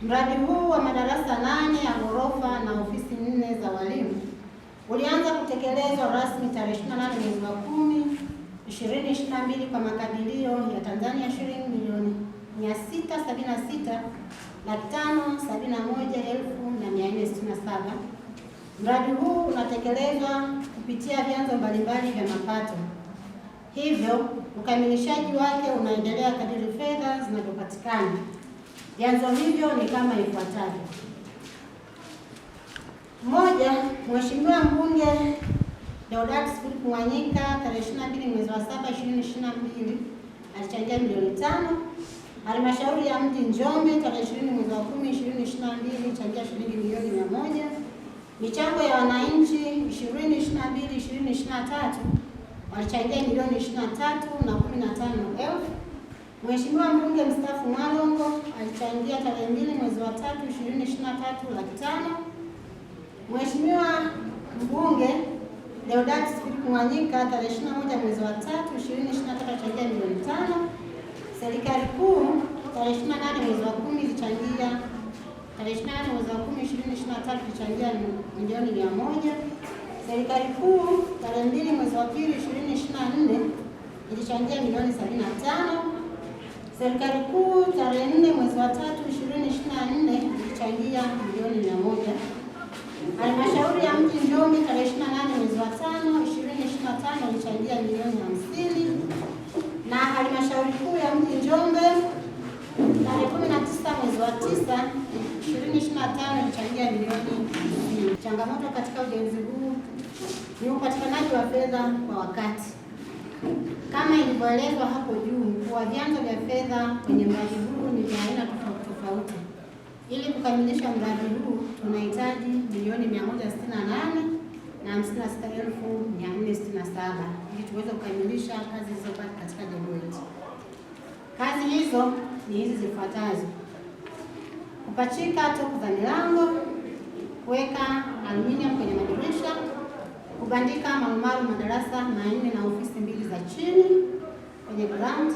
Mradi huu wa madarasa 8 ya ghorofa na ofisi 4 za walimu ulianza kutekelezwa rasmi tarehe 28 mwezi wa 10 2022 kwa makadirio ya Tanzania shilingi milioni 676,571,467. Mradi huu unatekelezwa kupitia vyanzo mbalimbali vya mapato. Hivyo, ukamilishaji wake unaendelea kadiri fedha zinavyopatikana. Vyanzo hivyo ni kama ifuatavyo. Moja, Mheshimiwa Mbunge Deodatus Philip Mwanyika tarehe 22 mwezi wa 7 2022 alichangia milioni 5. Halmashauri ya Mji Njombe tarehe 20 mwezi wa 10 2022 changia shilingi milioni 100. Michango ya wananchi 2022-2023 walichangia milioni 23,015,000. Mheshimiwa Mbunge mstaafu Mwalongo alichangia tarehe 2 mwezi wa 3 2023 500,000. Mheshimiwa Mbunge Deodatus Philip Mwanyika tarehe 21 mwezi wa 3 2023 alichangia milioni 5. Serikali kuu tarehe 28 mwezi wa 10 ilichangia tarehe 28 mwezi wa 10 2023 ilichangia milioni 100. Serikali kuu tarehe 2 mwezi wa 2 2024 ilichangia milioni 75. Serikali kuu tarehe 4 mwezi wa 3 2024 ilichangia milioni 100. Halmashauri ya Mji Njombe tarehe 28 mwezi wa 5 2025 ilichangia milioni 50. Na halmashauri kuu ya Mji Njombe tarehe 19 mwezi wa 9 2025 ilichangia milioni 50. Changamoto katika ujenzi huu ni upatikanaji wa fedha kwa wakati. Kama ilivyoelezwa hapo juu, kwa vyanzo vya fedha kwenye mradi huu ni vya aina tofauti tofauti. Ili kukamilisha mradi huu tunahitaji milioni 168,056,467 ili tuweze kukamilisha kazi zilizobaki katika jengo hili. Kazi hizo ni hizi zifuatazo: kupachika topu za milango, kuweka aluminium kwenye madirisha, kubandika marumaru madarasa 4 na ofisi 2 za chini kwenye ground,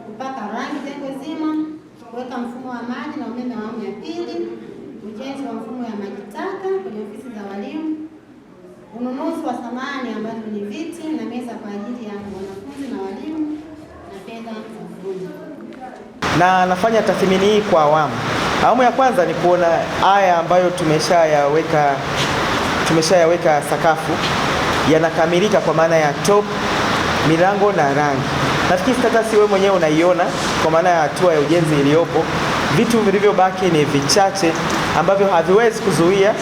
kupaka rangi jengo zima, kuweka mfumo wa maji na umeme wa awamu ya pili, ujenzi wa mfumo ya maji taka kwenye ofisi za walimu, ununuzi wa samani ambazo ni viti na meza kwa ajili ya wanafunzi na walimu, na fedha za ufundi. Na nafanya tathmini hii kwa awamu. Awamu ya kwanza ni kuona haya ambayo tumeshayaweka sakafu yanakamilika kwa maana ya top, milango na rangi. Nafikiri status wewe mwenyewe unaiona kwa maana ya hatua ya ujenzi iliyopo. Vitu vilivyobaki ni vichache ambavyo haviwezi kuzuia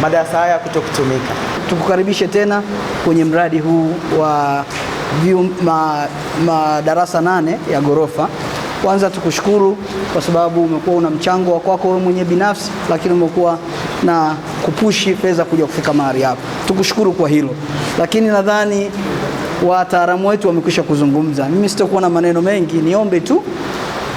madarasa haya kutokutumika. Tukukaribishe tena kwenye mradi huu wa madarasa 8 ya ghorofa. Kwanza tukushukuru kwa sababu umekuwa una mchango wa kwako wewe mwenyewe binafsi, lakini umekuwa na kupushi fedha kuja kufika mahali hapa. Tukushukuru kwa hilo. Lakini nadhani wataalamu wetu wamekwisha kuzungumza. Mimi sitakuwa na maneno mengi, niombe tu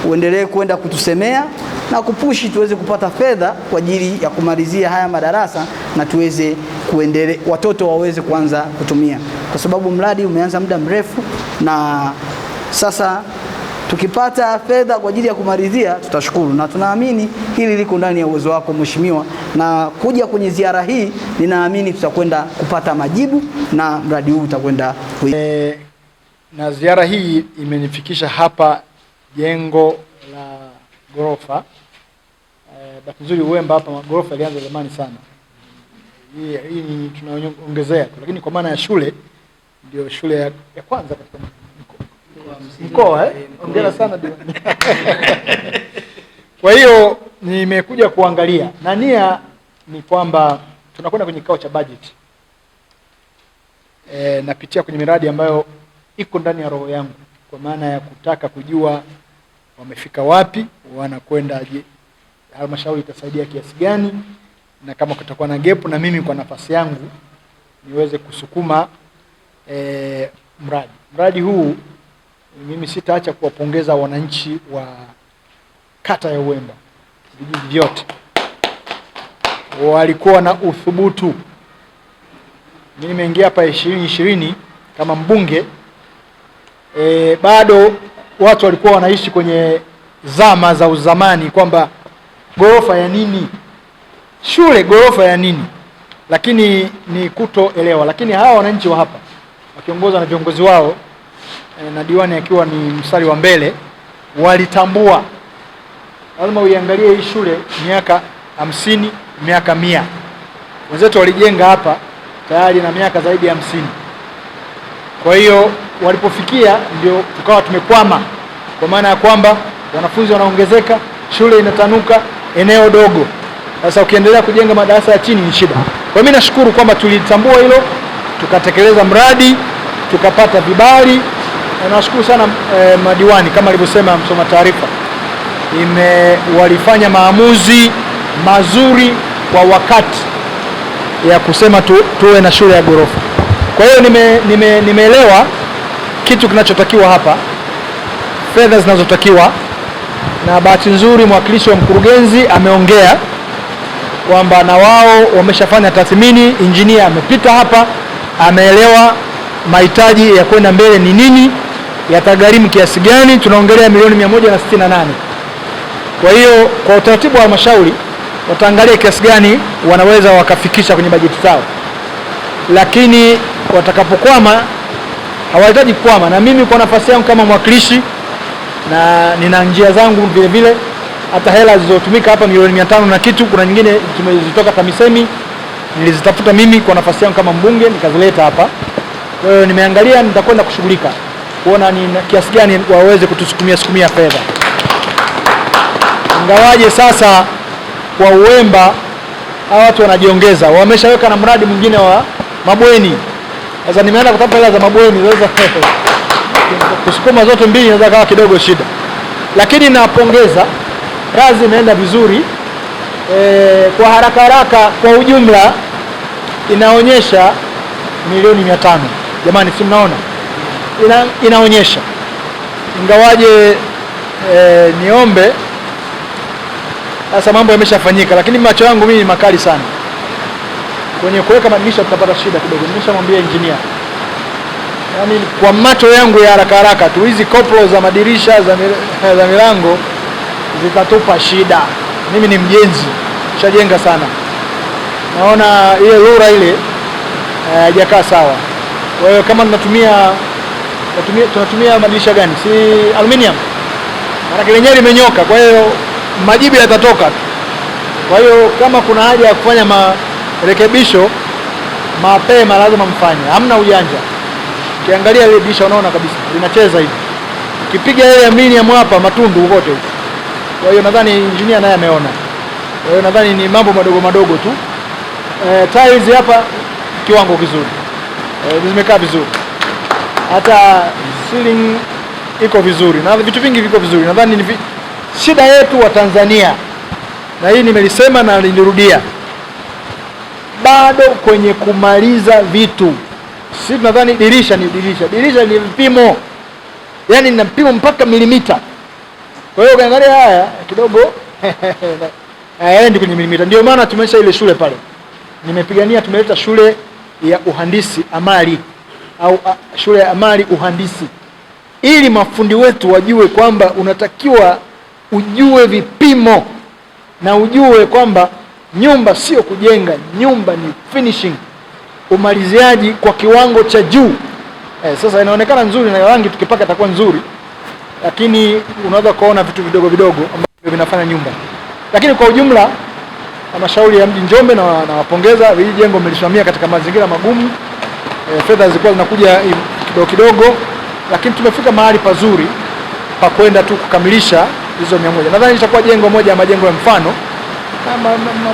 uendelee kwenda kutusemea na kupushi tuweze kupata fedha kwa ajili ya kumalizia haya madarasa na tuweze kuendelea, watoto waweze kuanza kutumia, kwa sababu mradi umeanza muda mrefu, na sasa tukipata fedha kwa ajili ya kumalizia tutashukuru, na tunaamini hili liko ndani ya uwezo wako Mheshimiwa, na kuja kwenye ziara hii ninaamini tutakwenda kupata majibu na mradi huu utakwenda na ziara hii imenifikisha hapa jengo la ghorofa. Bahati nzuri Uwemba hapa ghorofa ilianza zamani sana. Hii ni tunaongezea tu, lakini kwa maana ya shule ndio shule ya kwanza katika mkoa. Hongera sana ndio. Kwa hiyo nimekuja kuangalia, na nia ni kwamba tunakwenda kwenye kikao cha budget. Napitia kwenye miradi ambayo iko ndani ya roho yangu, kwa maana ya kutaka kujua wamefika wapi, wanakwendaje, halmashauri itasaidia kiasi gani, na kama kutakuwa na gap na mimi kwa nafasi yangu niweze kusukuma mradi huu. Mimi sitaacha kuwapongeza wananchi wa kata ya Uwemba, vijiji vyote walikuwa na uthubutu. Mimi nimeingia hapa 2020 kama mbunge, bado watu walikuwa wanaishi kwenye zama za uzamani kwamba Gorofa ya nini? Shule gorofa ya nini? Lakini ni kutoelewa. Lakini hawa wananchi wa hapa wakiongozwa na viongozi wao na diwani akiwa ni mstari wa mbele, walitambua lazima uiangalie hii shule miaka 50, miaka 100. Wenzetu walijenga hapa tayari na miaka zaidi ya 50. Kwa hiyo walipofikia ndio tukawa tumekwama, kwa maana ya kwamba wanafunzi wanaongezeka, shule inatanuka, eneo dogo. Sasa ukiendelea kujenga madarasa ya chini ni shida. Kwa mimi nashukuru kwamba tulitambua hilo, tukatekeleza mradi, tukapata vibali. Na nashukuru sana madiwani kama alivyosema msoma taarifa. Walifanya maamuzi mazuri kwa wakati ya kusema tuwe na shule ya gorofa. Kwa hiyo nimeelewa kitu kinachotakiwa hapa, fedha zinazotakiwa, na bahati nzuri mwakilishi wa mkurugenzi ameongea kwamba na wao wameshafanya tathmini, engineer amepita hapa, ameelewa mahitaji ya kwenda mbele ni nini, yatagharimu kiasi gani. Tunaongelea milioni 168. Kwa hiyo kwa utaratibu wa halmashauri wataangalia kiasi gani wanaweza wakafikisha kwenye bajeti zao, lakini watakapokwama hawahitaji kukwama. Na mimi kwa nafasi yangu kama mwakilishi, na nina njia zangu vile vile, hata hela zilizotumika hapa milioni 500 na kitu, kuna nyingine tumezitoka TAMISEMI, nilizitafuta mimi kwa nafasi yangu kama mbunge nikazileta hapa. Kwa hiyo nimeangalia, nitakwenda kushughulika kuona ni kiasi gani waweze kutusukumia fedha. Ingawaje sasa kwa Uwemba hawa watu wanajiongeza, wameshaweka na mradi mwingine wa mabweni. Sasa nimeenda kutafuta hela za mabweni, sasa kusukuma zote mbili inaweza kawa kidogo shida, lakini napongeza, kazi imeenda vizuri. Kwa haraka kwa ujumla inaonyesha milioni 500. Jamani, si mnaona? Inaonyesha. Ingawaje niombe sasa, mambo yameshafanyika, lakini macho yangu mimi ni makali sana kwenye kuweka madirisha, tutapata shida kidogo. Nimeshamwambia engineer, yaani kwa macho yangu ya haraka tu hizi koplo za madirisha za milango zitatupa shida. Mimi ni mjenzi, nishajenga sana, naona ile lura ile haijakaa sawa. Kwa hiyo kama tunatumia madirisha gani? Si aluminium, maana lenyewe limenyoka, kwa hiyo majibu yatatoka tu. Kwa hiyo kama kuna haja ya kufanya marekebisho mapema, lazima mfanye, hamna ujanja. Ukiangalia ile dirisha unaona kabisa linacheza hivi, ukipiga ile aluminium hapa matundu kote huko. Kwa hiyo nadhani engineer naye ameona. Kwa hiyo nadhani ni mambo madogo tu. Tiles hapa kiwango kizuri, zimekaa vizuri, hata ceiling iko vizuri na vitu vingi viko vizuri. Nadhani shida yetu wa Tanzania, na hii nimelisema na nilirudia, bado kwenye kumaliza vitu. Sisi nadhani dirisha ni vipimo, yani na vipimo mpaka milimita. Kwa hiyo ukiangalia haya kidogo hayaendi kwenye milimita. Ndio maana tumesha ile shule pale, nimepigania tumeleta shule ya uhandisi amali au shule ya amali uhandisi, ili mafundi wetu wajue kwamba unatakiwa ujue vipimo na ujue kwamba nyumba sio kujenga, nyumba ni finishing, umaliziaji kwa kiwango cha juu. Sasa inaonekana nzuri na rangi tukipaka itakuwa nzuri, lakini unaweza kuona vitu vidogo ambavyo vinafanya nyumba. Lakini kwa ujumla halmashauri ya mji Njombe na wapongeza, hili jengo mmelisimamia katika mazingira magumu. Fedha zilikuwa zinakuja kidogo, lakini tumefika mahali pazuri pa kwenda tu kukamilisha hizo 100. Nadhani itakuwa jengo moja ya majengo ya mfano,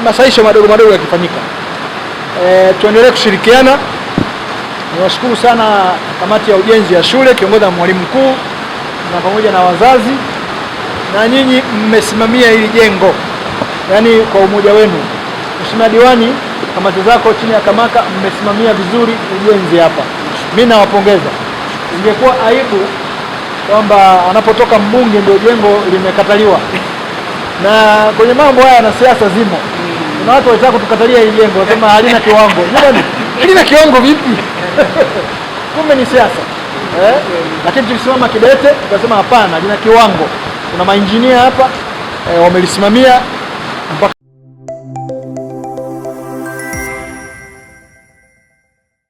masaisho madogo yakifanyika. Tuendelee kushirikiana. Niwashukuru sana kamati ya ujenzi ya shule kiongozwa na mwalimu mkuu na pamoja na wazazi, na nyinyi mmesimamia hili jengo, yaani kwa umoja wenu. Mheshimiwa diwani, kamati zako chini ya kamaka mmesimamia vizuri ujenzi hapa, mimi nawapongeza. Ingekuwa aibu kwamba anapotoka mbunge ndio jengo limekataliwa, na kwenye mambo haya na siasa zimo. Kuna watu wanataka kutukatalia hili jengo, wasema halina kiwango. Jamani, halina kiwango vipi? Kumbe ni siasa. Lakini tulisimama kidete, tukasema hapana, lina kiwango. Kuna mainjinia hapa wamelisimamia.